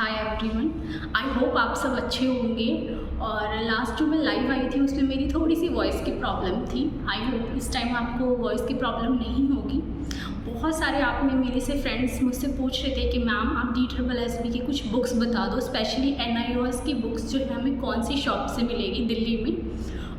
Hi everyone, I hope आप सब अच्छे होंगे। और लास्ट जो मैं लाइव आई थी उसमें मेरी थोड़ी सी वॉइस की प्रॉब्लम थी। आई होप इस टाइम आपको वॉइस की प्रॉब्लम नहीं होगी। बहुत सारे आपने मेरे से फ्रेंड्स मुझसे पूछ रहे थे कि मैम आप DSSB की कुछ बुक्स बता दो, स्पेशली NIOS की बुक्स जो है हमें कौन सी शॉप से मिलेगी दिल्ली में,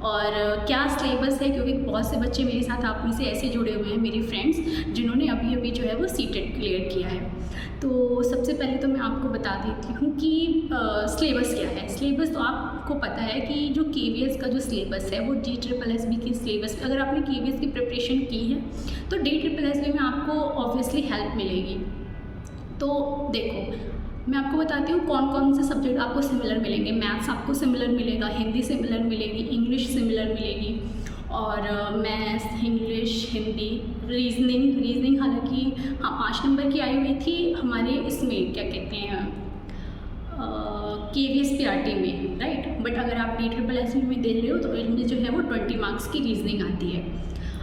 और क्या सिलेबस है, क्योंकि बहुत से बच्चे मेरे साथ आप में से ऐसे जुड़े हुए हैं मेरे फ्रेंड्स जिन्होंने अभी अभी जो है वो सीटेट क्लियर किया है। तो सबसे पहले तो मैं आपको बता देती हूँ कि सिलेबस क्या है। सिलेबस तो आपको पता है कि जो KVS का जो सिलेबस है वो DSSB की सिलेबस, अगर आपने KVS की प्रिपरेशन की है तो DSSB में आपको ऑब्वियसली हेल्प मिलेगी। तो देखो मैं आपको बताती हूँ कौन कौन से सब्जेक्ट आपको सिमिलर मिलेंगे। मैथ्स आपको सिमिलर मिलेगा, हिंदी सिमिलर मिलेगी, इंग्लिश सिमिलर मिलेगी, और मैथ्स, इंग्लिश, हिंदी, रीजनिंग हालांकि हाँ 5 नंबर की आई हुई थी हमारे इसमें क्या कहते हैं KVS PRT में, राइट। बट अगर आप DSSB में दे रहे हो तो इनमें जो है वो 20 मार्क्स की रीजनिंग आती है।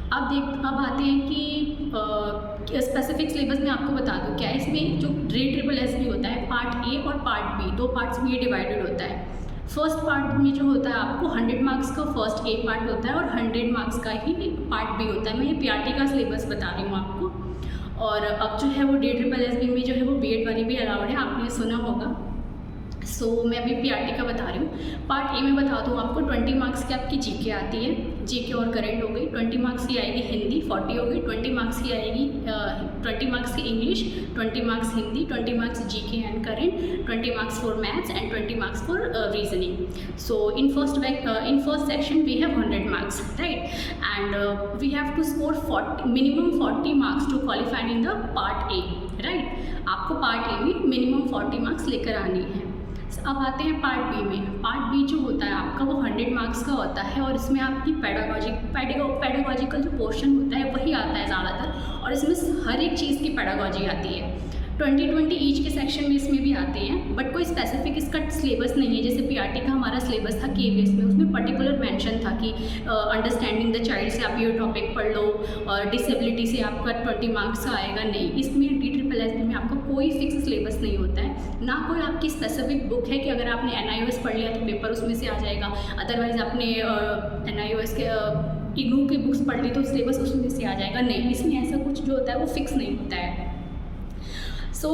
अब आते हैं कि स्पेसिफिक सिलेबस में आपको बता दूं क्या है। इसमें जो DSSB होता है पार्ट ए और पार्ट बी, दो पार्ट्स में ये डिवाइडेड होता है। फर्स्ट पार्ट में जो होता है आपको 100 मार्क्स का फर्स्ट ए पार्ट होता है और 100 मार्क्स का ही पार्ट बी होता है। मैं ये PRT का सिलेबस बता रही हूँ आपको। और अब जो है वो DSSB में जो है वो BEd वाली भी अलाउड है, आपने सुना होगा। सो मैं अभी PRT का बता रही हूँ। पार्ट ए में बता दूँ आपको 20 मार्क्स की आपकी GK आती है, GK और करंट हो गई। 20 मार्क्स की आएगी हिंदी, 40 हो गई। 20 मार्क्स की आएगी 20 मार्क्स की English, 20 marks Hindi, 20 marks GK and current, 20 marks for maths and 20 marks for reasoning. So in first section we have 100 marks, right, and we have to score minimum 40 marks to qualified in the part A, right. आपको part A में minimum 40 marks लेकर आनी है। अब आते हैं part B में। Part B जो होता है आपका वो 100 मार्क्स का होता है, और इसमें आपकी पेडागॉजिकल जो पोर्शन होता है वही आता है ज़्यादातर, और इसमें हर एक चीज़ की पेडागॉजी आती है। 20 ईच के सेक्शन में इसमें भी आते हैं, बट कोई स्पेसिफिक इसका सिलेबस नहीं है। जैसे PRT का हमारा सिलेबस था KVS में, उसमें पर्टिकुलर मेंशन था कि अंडरस्टैंडिंग द चाइल्ड से आप ये टॉपिक पढ़ लो, और डिसेबिलिटी से आपका 20 मार्क्स का आएगा। नहीं, इसमें DSSB में आपका कोई फिक्स सिलेबस नहीं होता है, ना कोई आपकी स्पेसिफिक बुक है कि अगर आपने NIOS पढ़ लिया तो पेपर उसमें से आ जाएगा, अदरवाइज आपने NIOS के IGNOU की बुक्स पढ़ ली तो सिलेबस उसमें से आ जाएगा। नहीं, इसमें ऐसा कुछ जो होता है वो फिक्स नहीं होता है। सो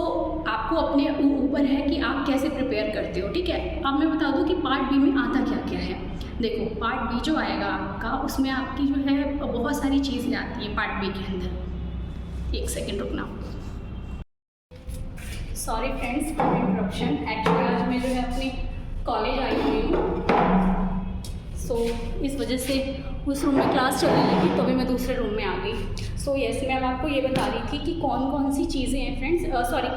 आपको अपने ऊपर है कि आप कैसे प्रिपेयर करते हो, ठीक है। अब मैं बता दूं कि पार्ट बी में आता क्या क्या है। देखो पार्ट बी जो आएगा आपका, उसमें आपकी जो है बहुत सारी चीज़ें आती हैं पार्ट बी के अंदर। एक सेकेंड रुकना, sorry friends for interruption. Actually आज मैं जो है अपने कॉलेज आई हुई हूँ, सो इस वजह से उस रूम में क्लास चलने लगी तो अभी मैं दूसरे रूम में आ गई। सो यस, मैं आपको ये बता रही थी कि कौन कौन सी चीज़ें हैं फ्रेंड्स,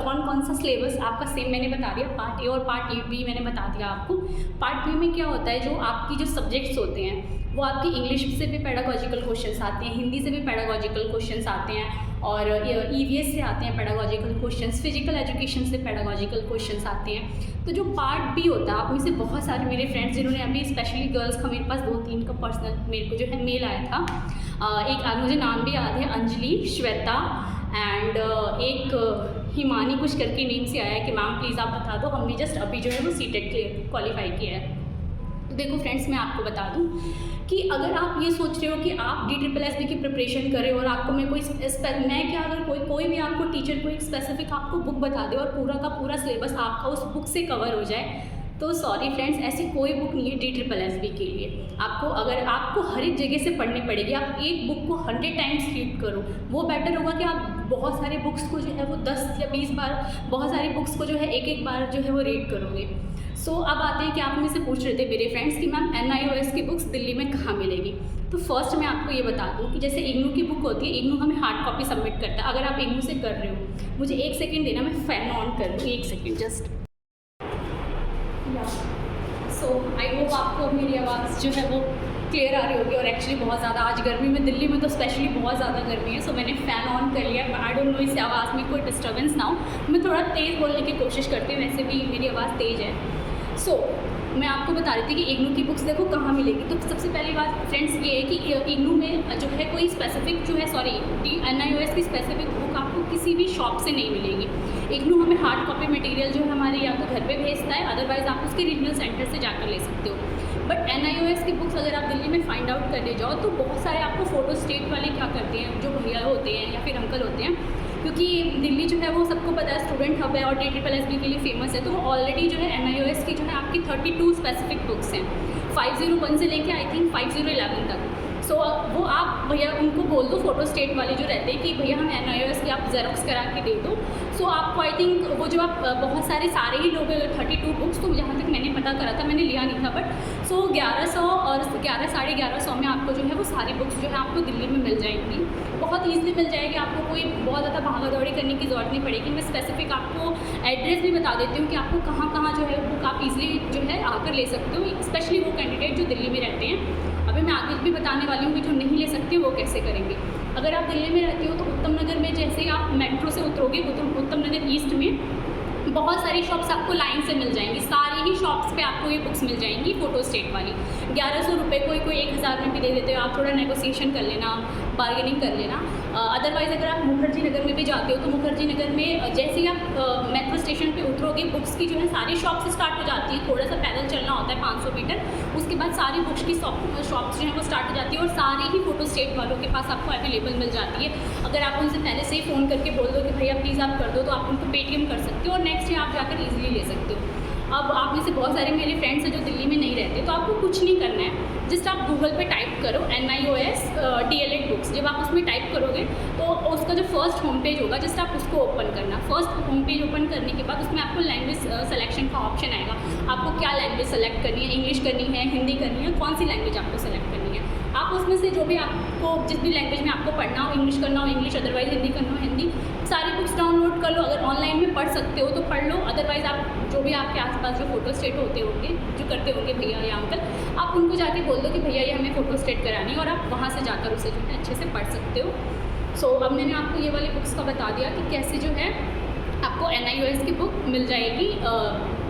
कौन कौन सा सिलेबस आपका सेम मैंने बता दिया। पार्ट ए और पार्ट बी मैंने बता दिया आपको। पार्ट बी में क्या होता है, जो आपकी जो सब्जेक्ट्स होते हैं वो आपकी इंग्लिश से भी पेडागॉजिकल क्वेश्चंस आते हैं, हिंदी से भी पेडागॉजिकल क्वेश्चंस आते हैं, और EVS से आते हैं पेडागॉजिकल क्वेश्चंस, फिजिकल एजुकेशन से पेडागॉजिकल क्वेश्चंस आते हैं। तो जो पार्ट बी होता है, आप में से बहुत सारे मेरे फ्रेंड्स जिन्होंने अभी स्पेशली गर्ल्स का मेरे पास 2-3 का पर्सनल मेरे को जो है मेल आया था। एक मुझे नाम भी याद है, अंजलि, श्वेता एंड एक हिमानी कुछ करके नेम से आया है कि मैम प्लीज़ आप बता दो, हमने जस्ट अभी जो है वो सीटेट क्वालिफाई किया है। तो देखो फ्रेंड्स, मैं आपको बता दूं कि अगर आप ये सोच रहे हो कि आप DSSB की प्रिपरेशन करें और आपको मैं अगर कोई भी आपको टीचर को एक स्पेसिफिक आपको बुक बता दे और पूरा का पूरा सिलेबस आपका उस बुक से कवर हो जाए, तो सॉरी फ्रेंड्स, ऐसी कोई बुक नहीं है DSSB के लिए। आपको हर एक जगह से पढ़नी पड़ेगी। आप एक बुक को 100 टाइम्स रीड करो, वो बेटर होगा कि आप बहुत सारे बुक्स को जो है वो 10 या 20 बार, बहुत सारी बुक्स को जो है एक बार जो है वो रीड करोगे। सो अब आते हैं कि आप मुझसे पूछ रहे थे मेरे फ्रेंड्स कि मैम NIOS की बुक्स दिल्ली में कहाँ मिलेगी। तो फर्स्ट मैं आपको ये बता दूँ कि जैसे IGNOU की बुक होती है, IGNOU हमें हार्ड कॉपी सबमिट करता है। अगर आप IGNOU से कर रहे हो, मुझे 1 सेकेंड देना, मैं फ़ैन ऑन कर लूँ, 1 second just. So I hope आपको मेरी आवाज़ जो है वो क्लियर आ रही होगी। और एक्चुअली बहुत ज़्यादा आज गर्मी में, दिल्ली में तो स्पेशली बहुत ज़्यादा गर्मी है, सो मैंने फ़ैन ऑन कर लिया। आई डोंट नो इससे आवाज़ में कोई डिस्टर्बेंस ना हो। मैं थोड़ा तेज़ बोलने की कोशिश करती हूँ, वैसे भी मेरी आवाज़ तेज़ है। सो मैं आपको बता रही थी कि IGNOU की बुक्स देखो कहाँ मिलेगी। तो सबसे पहली बात फ्रेंड्स ये है कि IGNOU में जो है कोई स्पेसिफिक जो है NIOS की स्पेसिफिक बुक आपको किसी भी शॉप से नहीं मिलेगी। इग्नू हमें हार्ड कॉपी मटेरियल जो है हमारे या तो घर पे भेजता है, अदरवाइज़ आप उसके रीजनल सेंटर से जाकर ले सकते हो। बट NIOS की बुक्स अगर आप दिल्ली में फाइंड आउट करने जाओ तो बहुत सारे आपको फ़ोटो स्टेट वाले क्या करते हैं, जो भैया होते हैं या फिर अंकल होते हैं, क्योंकि दिल्ली जो है वो सबको पता है स्टूडेंट हब है और DSSB के लिए फेमस है, तो ऑलरेडी जो है NIOS की जो है आपकी 32 स्पेसिफिक बुक्स हैं, 501 से लेके आई थिंक 5011 तक। सो वो आप भैया उनको बोल दो, फ़ोटो स्टेट वाले जो रहते हैं, कि भैया हम NIOS की आप जेरोक्स करा के दे दो। सो आपको आई थिंक वो जो आप बहुत सारे ही लोग 32 बुक्स, तो जहाँ तक मैंने पता करा था, मैंने लिया नहीं था, बट सो 1100 और 1100-1150 में आपको जो है वो सारी बुक्स जो है आपको दिल्ली में मिल जाएंगी, बहुत ईजिली मिल जाएगी। आपको कोई बहुत ज़्यादा भागा दौड़ी करने की ज़रूरत नहीं पड़ेगी। मैं स्पेसिफिक आपको एड्रेस भी बता देती हूँ कि आपको कहाँ जो है बुक आप ईजिली जो है आकर ले सकते हो, स्पेशली वो कैंडिडेट जो दिल्ली में रहते हैं। अभी मैं आगे भी बताने वाली हूँ कि जो नहीं ले सकते वो कैसे करेंगे। अगर आप दिल्ली में रहते हो तो उत्तम नगर में जैसे ही आप मेट्रो से उतरोगे, उत्तम नगर ईस्ट में बहुत सारी शॉप्स आपको लाइन से मिल जाएंगी, सारी ही शॉप्स पे आपको ये बुक्स मिल जाएंगी फ़ोटो स्टेट वाली। 1100 रुपये, कोई 1000 में भी दे देते हो, आप थोड़ा नेगोशिएशन कर लेना, बार्गेनिंग कर लेना। अदरवाइज़ अगर आप मुखर्जी नगर में भी जाते हो तो मुखर्जी नगर में जैसे ही आप मेट्रो स्टेशन पे उतरोगे, बुक्स की जो है सारी शॉप से स्टार्ट हो जाती है, थोड़ा सा पैदल चलना होता है 500 मीटर, उसके बाद सारी बुक्स की शॉप्स जो है वो स्टार्ट हो जाती है और सारी ही फ़ोटो स्टेट वालों के पास आपको अवेलेबल मिल जाती है। अगर आप उनसे पहले से ही फ़ोन करके बोल दो कि भैया प्लीज़ आप कर दो, तो आप उनको पेटीएम कर सकते हो और नेक्स्ट डे आप जाकर ईजिली ले सकते हो। अब आप में से बहुत सारे मेरे फ्रेंड्स हैं जो दिल्ली में नहीं रहते, तो आपको कुछ नहीं करना है, जस्ट आप गूगल पे टाइप करो NIOS DLED बुक्स। जब आप उसमें टाइप करोगे तो उसका जो फर्स्ट होम पेज होगा, जस्ट आप उसको ओपन करना। फर्स्ट होम पेज ओपन करने के बाद उसमें आपको लैंग्वेज सिलेक्शन का ऑप्शन आएगा, आपको क्या लैंग्वेज सेलेक्ट करनी है, इंग्लिश करनी है, हिंदी करनी है, कौन सी लैंग्वेज आपको सेलेक्ट करनी है। आप उसमें से जो भी आपको जिस भी लैंग्वेज में आपको पढ़ना हो, इंग्लिश करना हो इंग्लिश, अदरवाइज़ हिंदी करना हो हिंदी, सारी बुक्स डाउनलोड कर लो। अगर ऑनलाइन में पढ़ सकते हो तो पढ़ लो, अदरवाइज़ आप जो भी आपके आसपास जो फ़ोटो स्टेट होते होंगे, जो करते होंगे भैया या अंकल, आप उनको जाके बोल दो कि भैया ये हमें फ़ोटो स्टेट करानी है, और आप वहाँ से जाकर उसे जो है अच्छे से पढ़ सकते हो। सो अब मैंने आपको ये वाली बुक्स का बता दिया कि कैसे जो है आपको NIOS की बुक मिल जाएगी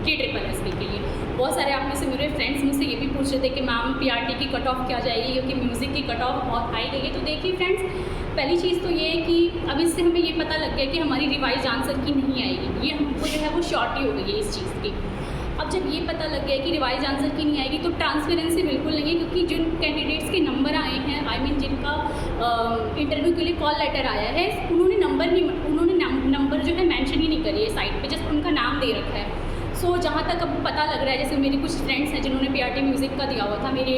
DSSB के लिए। बहुत सारे आप में से मेरे फ्रेंड्स मुझसे ये भी पूछ रहे थे कि मैम PRT की कट ऑफ क्या जाएगी, क्योंकि म्यूज़िक की कट ऑफ बहुत हाई गई है। तो देखिए फ्रेंड्स, पहली चीज़ तो ये है कि अब इससे हमें ये पता लग गया कि हमारी रिवाइज आंसर की नहीं आएगी, ये हमको जो है वो शॉर्टी हो गई है इस चीज़ की। अब जब ये पता लग गया कि रिवाइज आंसर की नहीं आएगी तो ट्रांसपेरेंसी बिल्कुल नहीं है, क्योंकि जिन कैंडिडेट्स के नंबर आए हैं, जिनका इंटरव्यू के लिए कॉल लेटर आया है, उन्होंने नंबर जो है मेंशन ही नहीं करी है साइट पे, जस्ट उनका नाम दे रखा है। सो जहाँ तक अब पता लग रहा है, जैसे मेरी कुछ फ्रेंड्स हैं जिन्होंने PRT म्यूज़िक का दिया हुआ था, मेरे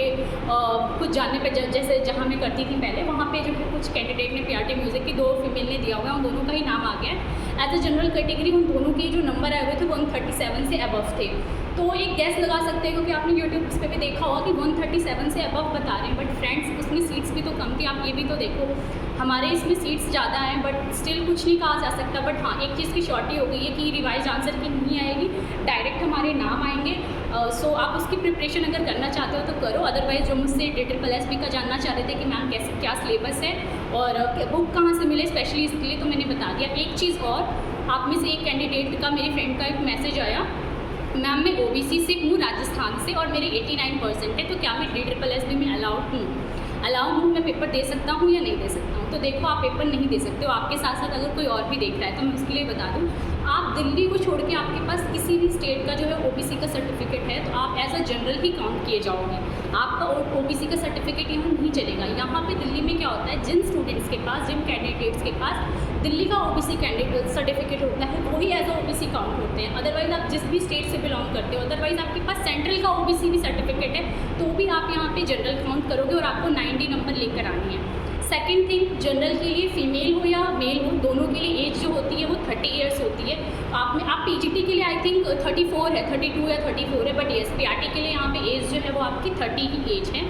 कुछ जानने पे जैसे जहाँ मैं करती थी पहले, वहाँ पे जो है कुछ कैंडिडेट ने PRT म्यूज़िक की 2 फीमेल ने दिया हुआ है, उन दोनों का ही नाम आ गया है। एज अ जनरल कैटेगरी उन दोनों के जो नंबर आए हुए थे 137 से अबव थे। तो एक गैस लगा सकते हैं, क्योंकि आपने यूट्यूब पे भी देखा होगा कि 137 से अबव बता रहे हैं, बट फ्रेंड्स उसमें सीट्स भी तो कम थी। आप ये भी तो देखो, हमारे इसमें सीट्स ज़्यादा हैं, बट स्टिल कुछ नहीं कहा जा सकता। बट हाँ, एक चीज़ की शॉर्टी हो गई है कि रिवाइज आंसर की नहीं आएगी, डायरेक्ट हमारे नाम आएंगे। सो आप उसकी प्रिपरेशन अगर करना चाहते हो तो करो, अदरवाइज़ जो मुझसे DSSB का जानना चाह रहे थे कि मैम कैसे क्या सिलेबस है और बुक कहाँ से मिले स्पेशली, इसके लिए तो मैंने बता दिया। एक चीज़ और, आप में से एक कैंडिडेट का, मेरे फ्रेंड का एक मैसेज आया, मैम मैं OBC से हूँ, राजस्थान से, और मेरे 89% है, तो क्या मैं DSSB में अलाउ हूँ, मैं पेपर दे सकता हूँ या नहीं दे सकता हूँ। तो देखो, आप पेपर नहीं दे सकते हो, आपके साथ साथ अगर कोई और भी देख रहा है तो मैं उसके लिए बता दूँ, आप दिल्ली को छोड़ के आपके पास किसी भी स्टेट का जो है OBC का सर्टिफिकेट है तो आप एज अ जनरल ही काउंट किए जाओगे, आपका OBC का सर्टिफिकेट यहाँ नहीं चलेगा। यहाँ पे दिल्ली में क्या होता है, जिन स्टूडेंट्स के पास, जिन कैंडिडेट्स के पास दिल्ली का OBC कैंडिडेट सर्टिफिकेट होता है, वही एज अ OBC काउंट होते हैं। अदरवाइज़ आप जिस भी स्टेट से बिलोंग करते हो, अदरवाइज़ आपके पास सेंट्रल का OBC भी सर्टिफिकेट है, तो भी आप यहाँ पे जनरल काउंट करोगे और आपको 90 नंबर लेकर आनी है। सेकेंड थिंग, जनरल के लिए फीमेल हो या मेल हो, दोनों के लिए एज जो होती है वो 30 ईयर्स होती है। आप PGT के लिए आई थिंक 34 है, 32 या 34 है, बट येस PRT के लिए यहाँ पे एज जो है वो आपकी 30 ही एज है।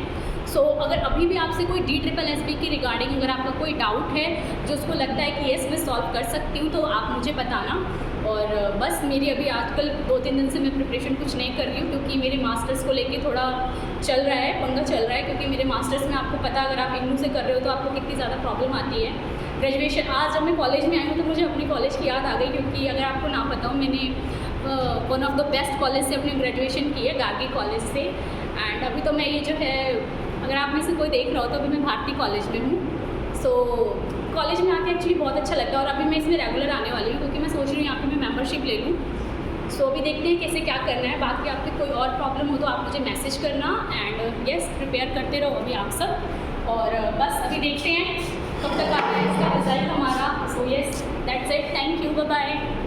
सो अगर अभी भी आपसे कोई DSSB की रिगार्डिंग अगर आपका कोई डाउट है जो उसको लगता है कि येस मैं सॉल्व कर सकती हूँ, तो आप मुझे बताना। और बस मेरी अभी आजकल 2-3 दिन से मैं प्रिपरेशन कुछ नहीं कर रही हूँ, क्योंकि मेरे मास्टर्स को लेके थोड़ा चल रहा है, पंगा चल रहा है, क्योंकि मेरे मास्टर्स में आपको पता, अगर आप इग्नू से कर रहे हो तो आपको कितनी ज़्यादा प्रॉब्लम आती है। ग्रेजुएशन, आज जब मैं कॉलेज में आई हूँ तो मुझे अपने कॉलेज की याद आ गई, क्योंकि अगर आपको ना पता हो, मैंने one of the best college से अपनी ग्रेजुएशन की है, गार्गी कॉलेज से। एंड अभी तो मैं ये जो है, अगर आप में से कोई देख रहा हो तो अभी मैं भारती कॉलेज में हूँ। सो कॉलेज में आके एक्चुअली बहुत अच्छा लगता है और अभी मैं इसमें रेगुलर आने वाली हूँ क्योंकि मैं सोच रही हूँ यहाँ पे मैं मेंबरशिप ले लूँ। सो अभी देखते हैं कैसे क्या करना है। बाकी आपकी कोई और प्रॉब्लम हो तो आप मुझे मैसेज करना एंड यस प्रिपेयर करते रहो अभी आप सब। और बस अभी देखते हैं कब तक आता है इसका रिजल्ट हमारा। So yes that's it, thank you, bye bye.